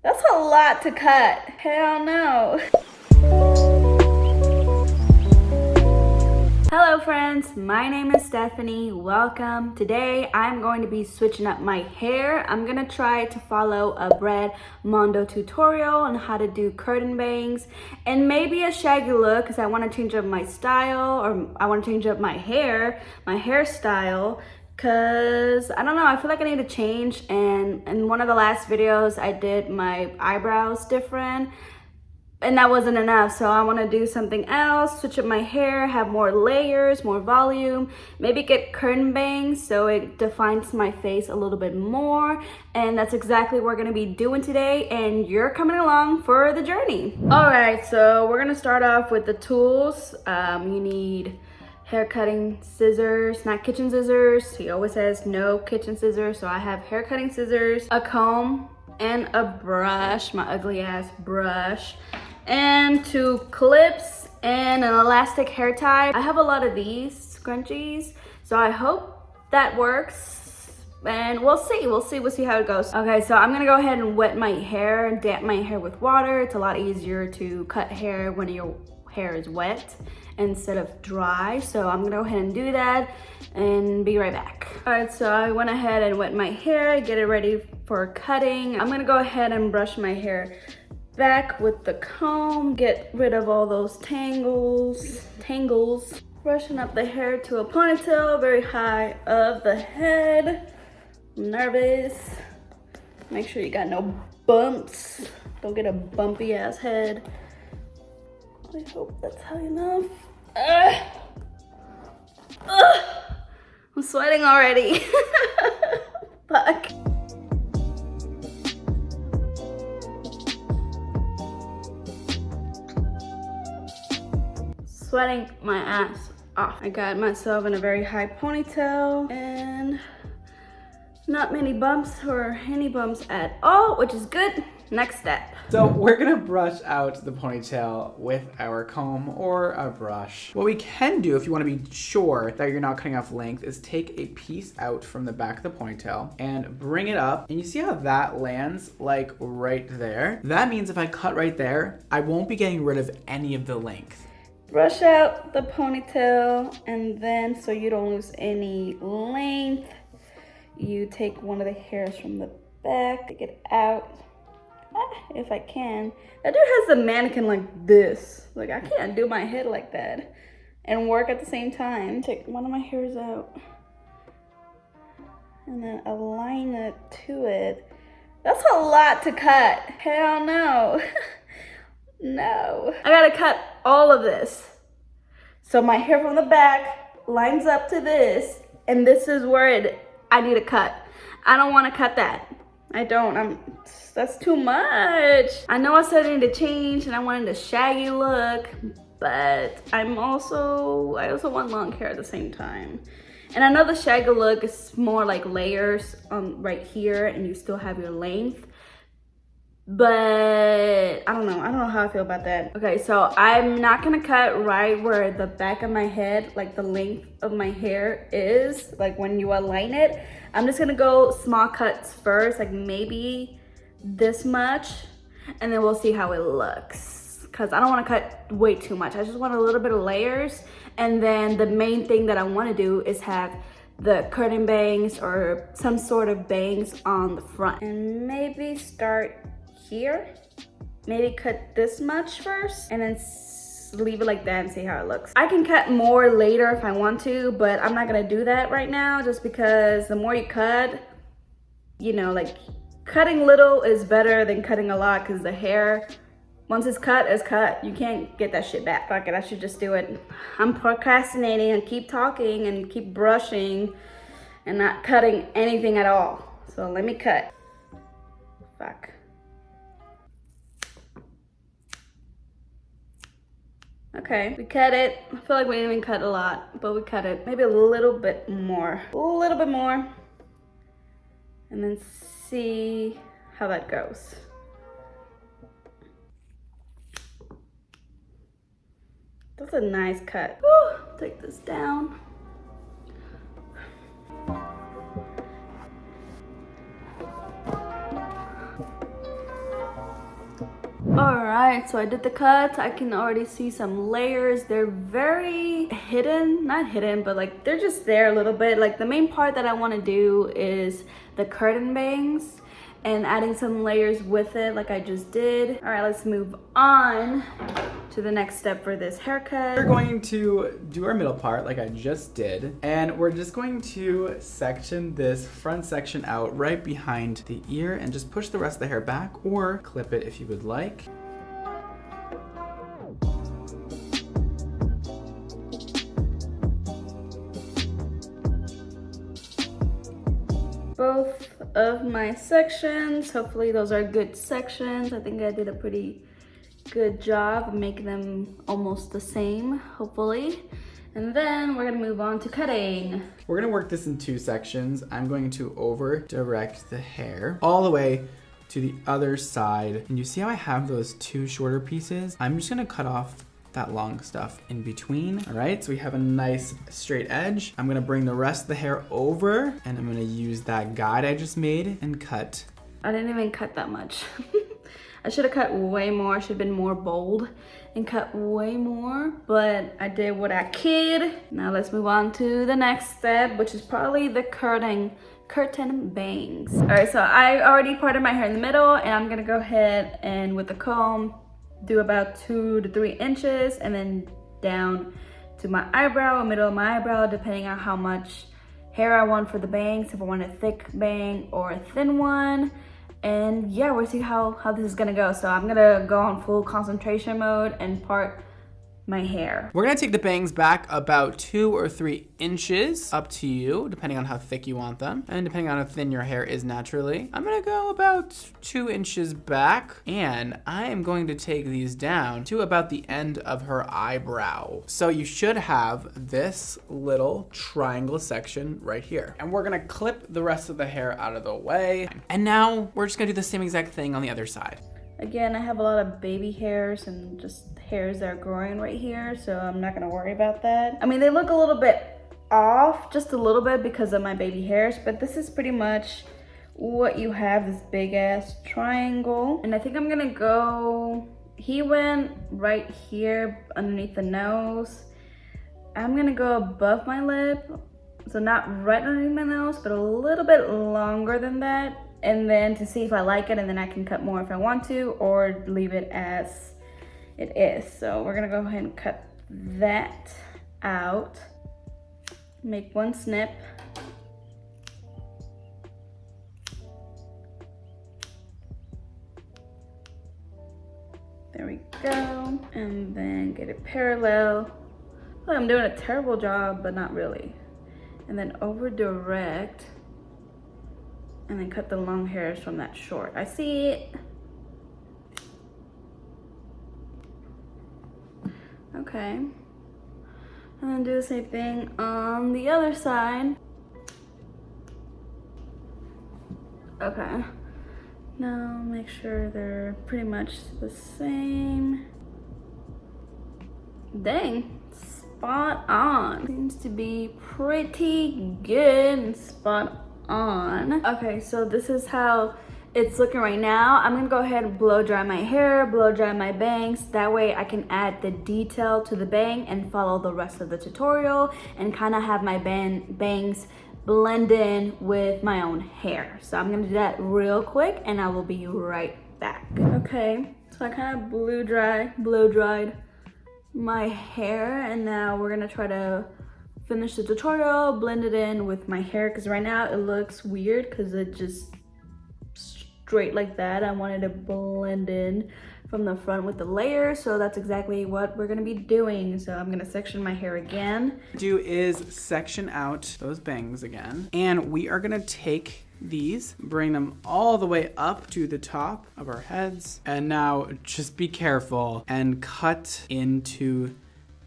That's a lot to cut. Hell no. Hello friends, my name is Stephanie. Welcome. Today I'm going to be switching up my hair. I'm gonna try to follow a Brad Mondo tutorial on how to do curtain bangs and maybe a shaggy look because I want to change up my style, or I want to change up my hairstyle, because I don't know, I feel like I need to change. And in one of the last videos I did my eyebrows different and that wasn't enough, so I want to do something else, switch up my hair, have more layers, more volume, maybe get curtain bangs so it defines my face a little bit more. And that's exactly what we're going to be doing today, and you're coming along for the journey. All right, so we're going to start off with the tools. You need hair cutting scissors, not kitchen scissors. He always says no kitchen scissors, so I have hair cutting scissors, a comb, and a brush, my ugly ass brush, and 2 clips and an elastic hair tie. I have a lot of these scrunchies, so I hope that works, and we'll see how it goes. Okay, so I'm gonna go ahead and wet my hair and damp my hair with water. It's a lot easier to cut hair when your hair is wet instead of dry, so I'm gonna go ahead and do that and be right back. All right, so I went ahead and wet my hair, get it ready for cutting. I'm gonna go ahead and brush my hair back with the comb, get rid of all those tangles. Brushing up the hair to a ponytail very high of the head. I'm nervous. Make sure you got no bumps. Don't get a bumpy ass head. I hope that's high enough. I'm sweating already. Fuck. Sweating my ass off. I got myself in a very high ponytail and not many bumps or any bumps at all, which is good. Next step. So we're gonna brush out the ponytail with our comb or a brush. What we can do if you wanna be sure that you're not cutting off length is take a piece out from the back of the ponytail and bring it up. And you see how that lands like right there? That means if I cut right there, I won't be getting rid of any of the length. Brush out the ponytail, and then so you don't lose any length, you take one of the hairs from the back, take it out. If I can. That dude has the mannequin like this. Like, I can't do my head like that and work at the same time. Take one of my hairs out and then align it to it. That's a lot to cut. Hell no. No. I gotta cut all of this. So my hair from the back lines up to this, and this is where I need to cut. I don't want to cut that. I don't. That's too much. I know I said I need to change and I wanted a shaggy look, but I also want long hair at the same time. And I know the shaggy look is more like layers right here, and you still have your length. But I don't know how I feel about that. Okay, so I'm not gonna cut right where the back of my head, like the length of my hair is, like when you align it. I'm just gonna go small cuts first, like maybe this much, and then we'll see how it looks. Because I don't want to cut way too much. I just want a little bit of layers, and then the main thing that I want to do is have the curtain bangs or some sort of bangs on the front. And maybe start here, maybe cut this much first and then leave it like that and see how it looks. I can cut more later if I want to, but I'm not gonna do that right now, just because the more you cut, you know, like cutting little is better than cutting a lot, because the hair, once it's cut. You can't get that shit back. Fuck it, I should just do it. I'm procrastinating and keep talking and keep brushing and not cutting anything at all. So let me cut. Fuck. Okay, we cut it. I feel like we didn't even cut a lot, but we cut it. Maybe a little bit more. A little bit more. And then see how that goes. That's a nice cut. Woo, take this down. Alright, so I did the cuts. I can already see some layers. They're very hidden, not hidden, but like they're just there a little bit. Like the main part that I want to do is the curtain bangs and adding some layers with it like I just did. Alright, let's move on to the next step for this haircut. We're going to do our middle part like I just did, and we're just going to section this front section out right behind the ear and just push the rest of the hair back, or clip it if you would like. Both of my sections, hopefully those are good sections. I think I did a pretty good job of making them almost the same, hopefully. And then we're gonna move on to cutting. We're gonna work this in two sections. I'm going to over direct the hair all the way to the other side. And you see how I have those two shorter pieces? I'm just gonna cut off that long stuff in between. All right, so we have a nice straight edge. I'm gonna bring the rest of the hair over, and I'm gonna use that guide I just made and cut. I didn't even cut that much. I should have cut way more. I should have been more bold and cut way more, but I did what I could. Now let's move on to the next step, which is probably the curtain bangs. All right, so I already parted my hair in the middle, and I'm gonna go ahead and with the comb do about 2 to 3 inches, and then down to my eyebrow, middle of my eyebrow, depending on how much hair I want for the bangs, if I want a thick bang or a thin one. And yeah, we'll see how this is gonna go. So I'm gonna go on full concentration mode and part my hair. We're gonna take the bangs back about 2 or 3 inches, up to you, depending on how thick you want them, and depending on how thin your hair is naturally. I'm gonna go about 2 inches back, and I am going to take these down to about the end of her eyebrow. So you should have this little triangle section right here. And we're gonna clip the rest of the hair out of the way. And now we're just gonna do the same exact thing on the other side. Again, I have a lot of baby hairs and just hairs that are growing right here, so I'm not gonna worry about that. I mean, they look a little bit off, just a little bit because of my baby hairs, but this is pretty much what you have, this big ass triangle. And I think I'm gonna go, he went right here underneath the nose. I'm gonna go above my lip, so not right underneath my nose, but a little bit longer than that. And then to see if I like it, and then I can cut more if I want to, or leave it as it is. So we're gonna go ahead and cut that out. Make one snip. There we go. And then get it parallel. Well, I'm doing a terrible job, but not really. And then over direct. And then cut the long hairs from that short. I see it. Okay. And then do the same thing on the other side. Okay. Now make sure they're pretty much the same. Dang, spot on. Seems to be pretty good and spot on. Okay, so this is how it's looking right now. I'm gonna go ahead and blow dry my hair, blow dry my bangs. That way I can add the detail to the bang and follow the rest of the tutorial and kind of have my bangs blend in with my own hair. So I'm gonna do that real quick and I will be right back. Okay, so I kind of blow dried my hair, and now we're gonna try to finish the tutorial, blend it in with my hair, because right now it looks weird because it just straight like that. I wanted to blend in from the front with the layers, so that's exactly what we're gonna be doing. So I'm gonna section my hair again. Do is section out those bangs again, and we are gonna take these, bring them all the way up to the top of our heads, and now just be careful and cut into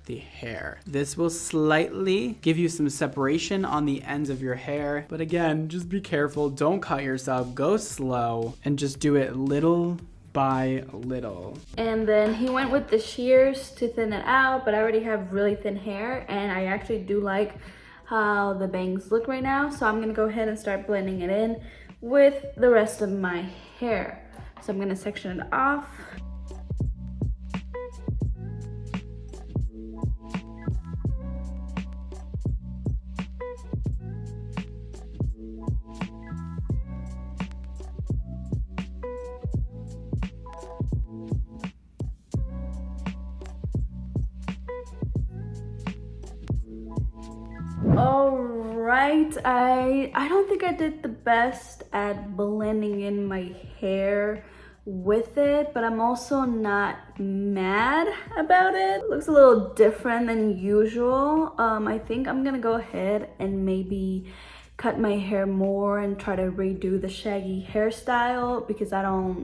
the hair. This will slightly give you some separation on the ends of your hair, but again, just be careful, don't cut yourself, go slow, and just do it little by little. And then he went with the shears to thin it out, but I already have really thin hair, and I actually do like how the bangs look right now, so I'm gonna go ahead and start blending it in with the rest of my hair. So I'm gonna section it off. right. I don't think I did the best at blending in my hair with it, but I'm also not mad about it. Looks a little different than usual. I think I'm gonna go ahead and maybe cut my hair more and try to redo the shaggy hairstyle, because I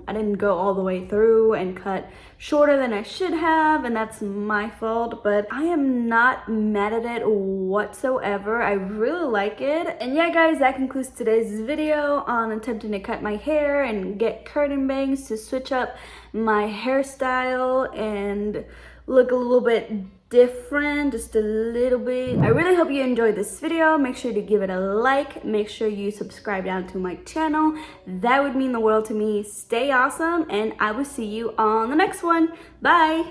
didn't go all the way through and cut shorter than I should have, and that's my fault. But I am not mad at it whatsoever. I really like it. And yeah guys, that concludes today's video on attempting to cut my hair and get curtain bangs to switch up my hairstyle and look a little bit different, just a little bit. I really hope you enjoyed this video. Make sure to give it a like. Make sure you subscribe down to my channel. That would mean the world to me. Stay awesome, and I will see you on the next one. Bye.